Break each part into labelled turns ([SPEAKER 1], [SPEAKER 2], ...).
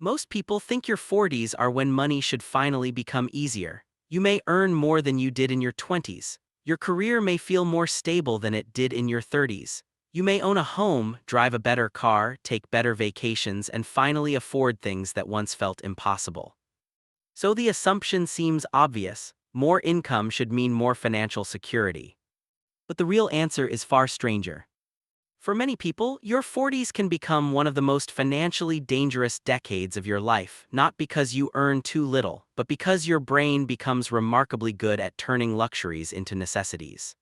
[SPEAKER 1] Most people think your 40s are when money should finally become easier. You may earn more than you did in your 20s. Your career may feel more stable than it did in your 30s. You may own a home, drive a better car, take better vacations, and finally afford things that once felt impossible. So the assumption seems obvious: more income should mean more financial security. But the real answer is far stranger. For many people, your 40s can become one of the most financially dangerous decades of your life, not because you earn too little, but because your brain becomes remarkably good at turning luxuries into necessities.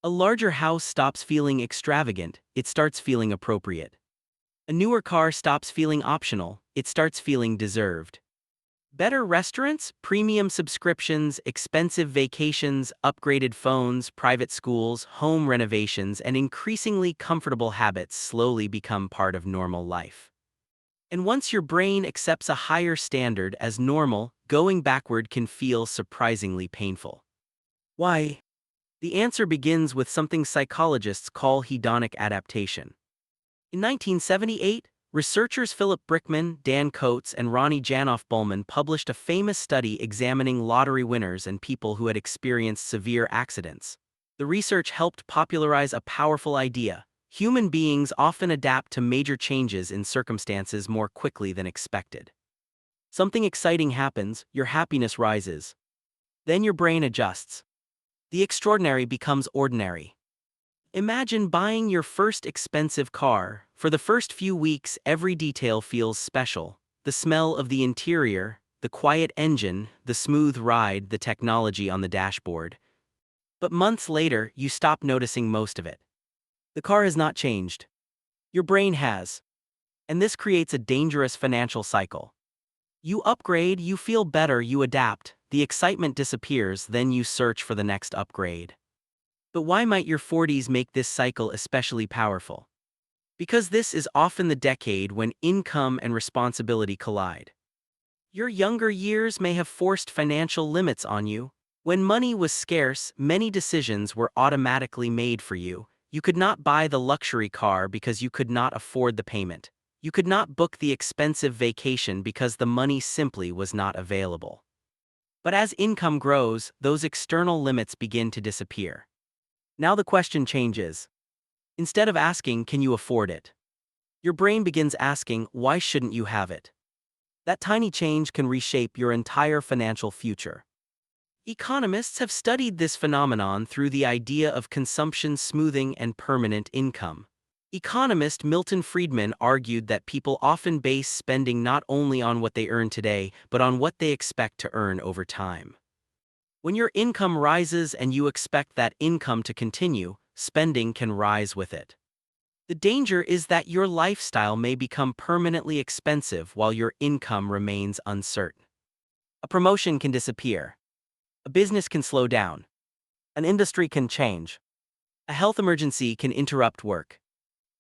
[SPEAKER 1] A larger house stops feeling extravagant, it starts feeling appropriate. A newer car stops feeling optional, it starts feeling deserved. Better restaurants, premium subscriptions, expensive vacations, upgraded phones, private schools, home renovations, and increasingly comfortable habits slowly become part of normal life. And once your brain accepts a higher standard as normal, going backward can feel surprisingly painful. Why? The answer begins with something psychologists call hedonic adaptation. In 1978, researchers Philip Brickman, Dan Coates, and Ronnie Janoff-Bullman published a famous study examining lottery winners and people who had experienced severe accidents. The research helped popularize a powerful idea: human beings often adapt to major changes in circumstances more quickly than expected. Something exciting happens, your happiness rises. Then your brain adjusts. The extraordinary becomes ordinary. Imagine buying your first expensive car. For the first few weeks, every detail feels special. The smell of the interior, the quiet engine, the smooth ride, the technology on the dashboard. But months later, you stop noticing most of it. The car has not changed. Your brain has. And this creates a dangerous financial cycle. You upgrade, you feel better, you adapt, the excitement disappears, then you search for the next upgrade. But why might your 40s make this cycle especially powerful? Because this is often the decade when income and responsibility collide. Your younger years may have forced financial limits on you. When money was scarce, many decisions were automatically made for you. You could not buy the luxury car because you could not afford the payment. You could not book the expensive vacation because the money simply was not available. But as income grows, those external limits begin to disappear. Now the question changes. Instead of asking, "Can you afford it?" your brain begins asking, "Why shouldn't you have it?" That tiny change can reshape your entire financial future. Economists have studied this phenomenon through the idea of consumption smoothing and permanent income. Economist Milton Friedman argued that people often base spending not only on what they earn today, but on what they expect to earn over time. When your income rises and you expect that income to continue, spending can rise with it. The danger is that your lifestyle may become permanently expensive while your income remains uncertain. A promotion can disappear. A business can slow down. An industry can change. A health emergency can interrupt work.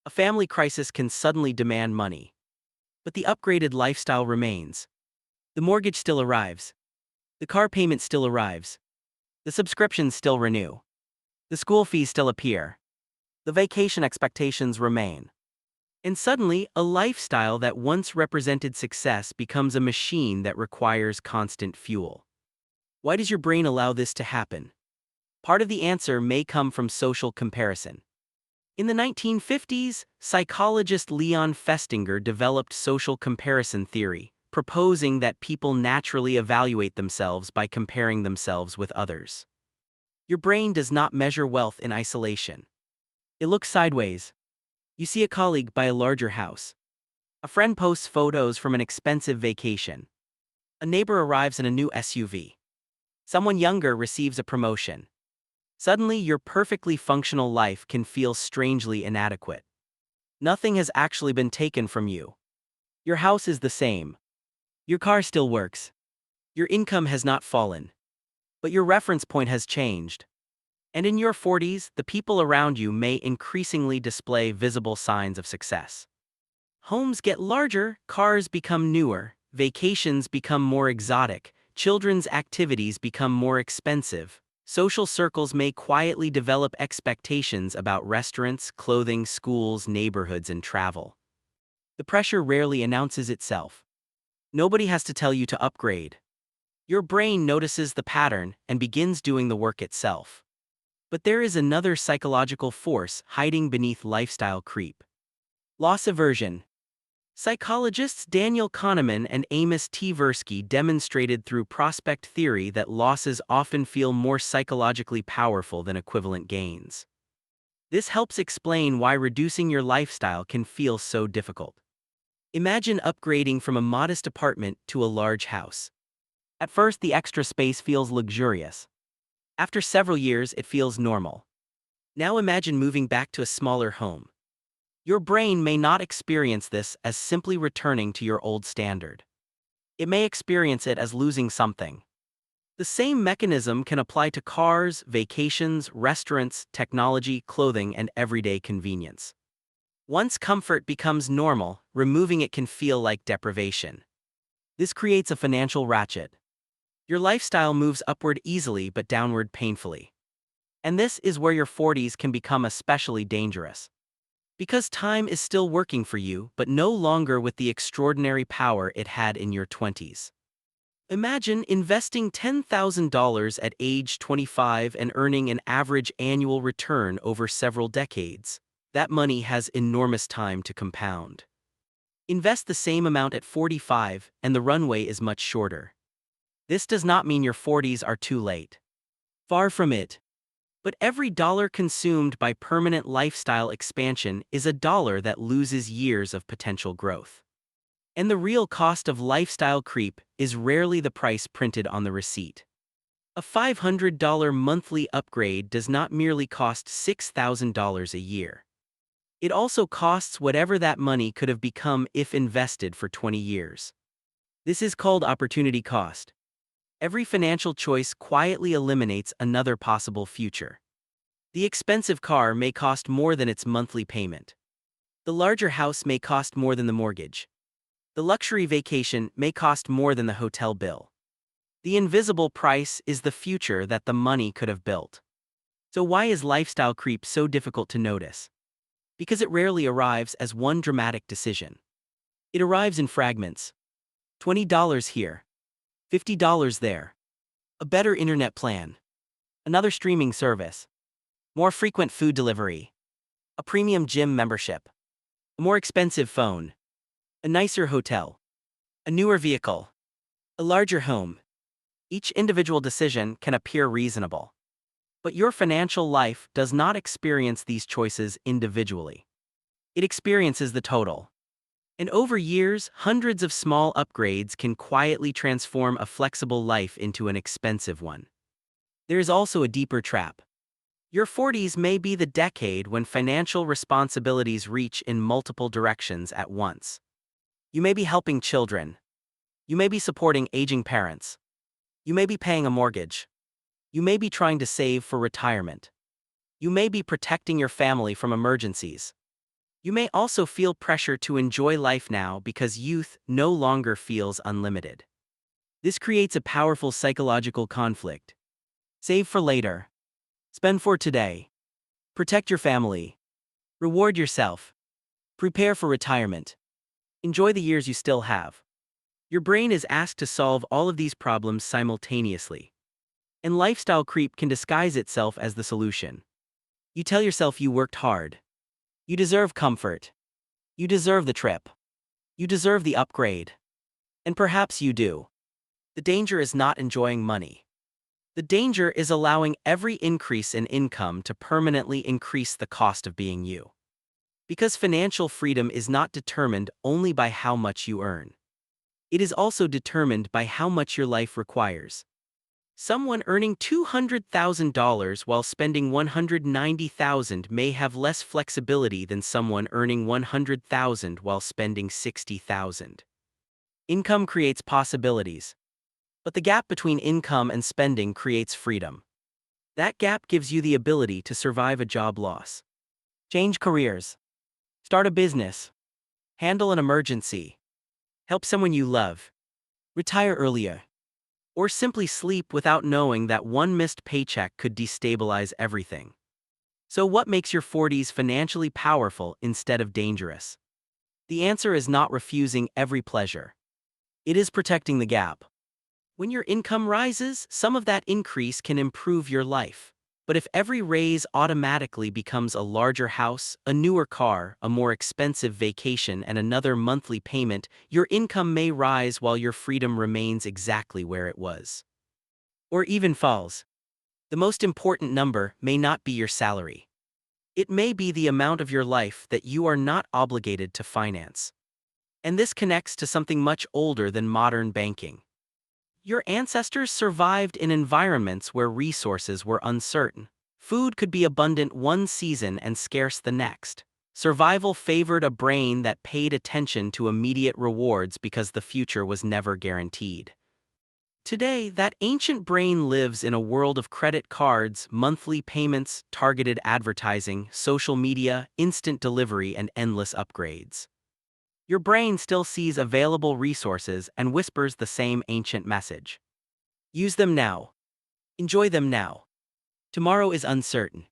[SPEAKER 1] A family crisis can suddenly demand money. But the upgraded lifestyle remains. The mortgage still arrives. The car payment still arrives. The subscriptions still renew. The school fees still appear. The vacation expectations remain. And suddenly, a lifestyle that once represented success becomes a machine that requires constant fuel. Why does your brain allow this to happen? Part of the answer may come from social comparison. In the 1950s, psychologist Leon Festinger developed social comparison theory, proposing that people naturally evaluate themselves by comparing themselves with others. Your brain does not measure wealth in isolation. It looks sideways. You see a colleague buy a larger house. A friend posts photos from an expensive vacation. A neighbor arrives in a new SUV. Someone younger receives a promotion. Suddenly, your perfectly functional life can feel strangely inadequate. Nothing has actually been taken from you. Your house is the same. Your car still works. Your income has not fallen. But your reference point has changed. And in your 40s, the people around you may increasingly display visible signs of success. Homes get larger, cars become newer, vacations become more exotic, children's activities become more expensive. Social circles may quietly develop expectations about restaurants, clothing, schools, neighborhoods, and travel. The pressure rarely announces itself. Nobody has to tell you to upgrade. Your brain notices the pattern and begins doing the work itself. But there is another psychological force hiding beneath lifestyle creep: loss aversion. Psychologists Daniel Kahneman and Amos Tversky demonstrated through prospect theory that losses often feel more psychologically powerful than equivalent gains. This helps explain why reducing your lifestyle can feel so difficult. Imagine upgrading from a modest apartment to a large house. At first, the extra space feels luxurious. After several years, it feels normal. Now imagine moving back to a smaller home. Your brain may not experience this as simply returning to your old standard. It may experience it as losing something. The same mechanism can apply to cars, vacations, restaurants, technology, clothing, and everyday convenience. Once comfort becomes normal, removing it can feel like deprivation. This creates a financial ratchet. Your lifestyle moves upward easily but downward painfully. And this is where your 40s can become especially dangerous. Because time is still working for you, but no longer with the extraordinary power it had in your 20s. Imagine investing $10,000 at age 25 and earning an average annual return over several decades. That money has enormous time to compound. Invest the same amount at 45, and the runway is much shorter. This does not mean your 40s are too late. Far from it. But every dollar consumed by permanent lifestyle expansion is a dollar that loses years of potential growth. And the real cost of lifestyle creep is rarely the price printed on the receipt. A $500 monthly upgrade does not merely cost $6,000 a year. It also costs whatever that money could have become if invested for 20 years. This is called opportunity cost. Every financial choice quietly eliminates another possible future. The expensive car may cost more than its monthly payment. The larger house may cost more than the mortgage. The luxury vacation may cost more than the hotel bill. The invisible price is the future that the money could have built. So why is lifestyle creep so difficult to notice? Because it rarely arrives as one dramatic decision. It arrives in fragments. $20 here. $50 there. A better internet plan. Another streaming service. More frequent food delivery. A premium gym membership. A more expensive phone. A nicer hotel. A newer vehicle. A larger home. Each individual decision can appear reasonable. But your financial life does not experience these choices individually. It experiences the total. And over years, hundreds of small upgrades can quietly transform a flexible life into an expensive one. There is also a deeper trap. Your 40s may be the decade when financial responsibilities reach in multiple directions at once. You may be helping children. You may be supporting aging parents. You may be paying a mortgage. You may be trying to save for retirement. You may be protecting your family from emergencies. You may also feel pressure to enjoy life now because youth no longer feels unlimited. This creates a powerful psychological conflict. Save for later. Spend for today. Protect your family. Reward yourself. Prepare for retirement. Enjoy the years you still have. Your brain is asked to solve all of these problems simultaneously. And lifestyle creep can disguise itself as the solution. You tell yourself you worked hard. You deserve comfort. You deserve the trip. You deserve the upgrade. And perhaps you do. The danger is not enjoying money. The danger is allowing every increase in income to permanently increase the cost of being you. Because financial freedom is not determined only by how much you earn. It is also determined by how much your life requires. Someone earning $200,000 while spending $190,000 may have less flexibility than someone earning $100,000 while spending $60,000. Income creates possibilities. But the gap between income and spending creates freedom. That gap gives you the ability to survive a job loss. Change careers. Start a business. Handle an emergency. Help someone you love. Retire earlier. Or simply sleep without knowing that one missed paycheck could destabilize everything. So what makes your 40s financially powerful instead of dangerous? The answer is not refusing every pleasure. It is protecting the gap. When your income rises, some of that increase can improve your life. But if every raise automatically becomes a larger house, a newer car, a more expensive vacation, and another monthly payment, your income may rise while your freedom remains exactly where it was. Or even falls. The most important number may not be your salary. It may be the amount of your life that you are not obligated to finance. And this connects to something much older than modern banking. Your ancestors survived in environments where resources were uncertain. Food could be abundant one season and scarce the next. Survival favored a brain that paid attention to immediate rewards because the future was never guaranteed. Today, that ancient brain lives in a world of credit cards, monthly payments, targeted advertising, social media, instant delivery, and endless upgrades. Your brain still sees available resources and whispers the same ancient message. Use them now. Enjoy them now. Tomorrow is uncertain.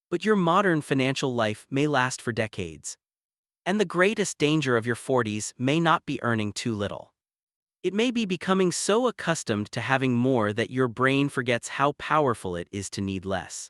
[SPEAKER 1] But your modern financial life may last for decades. And the greatest danger of your 40s may not be earning too little. It may be becoming so accustomed to having more that your brain forgets how powerful it is to need less.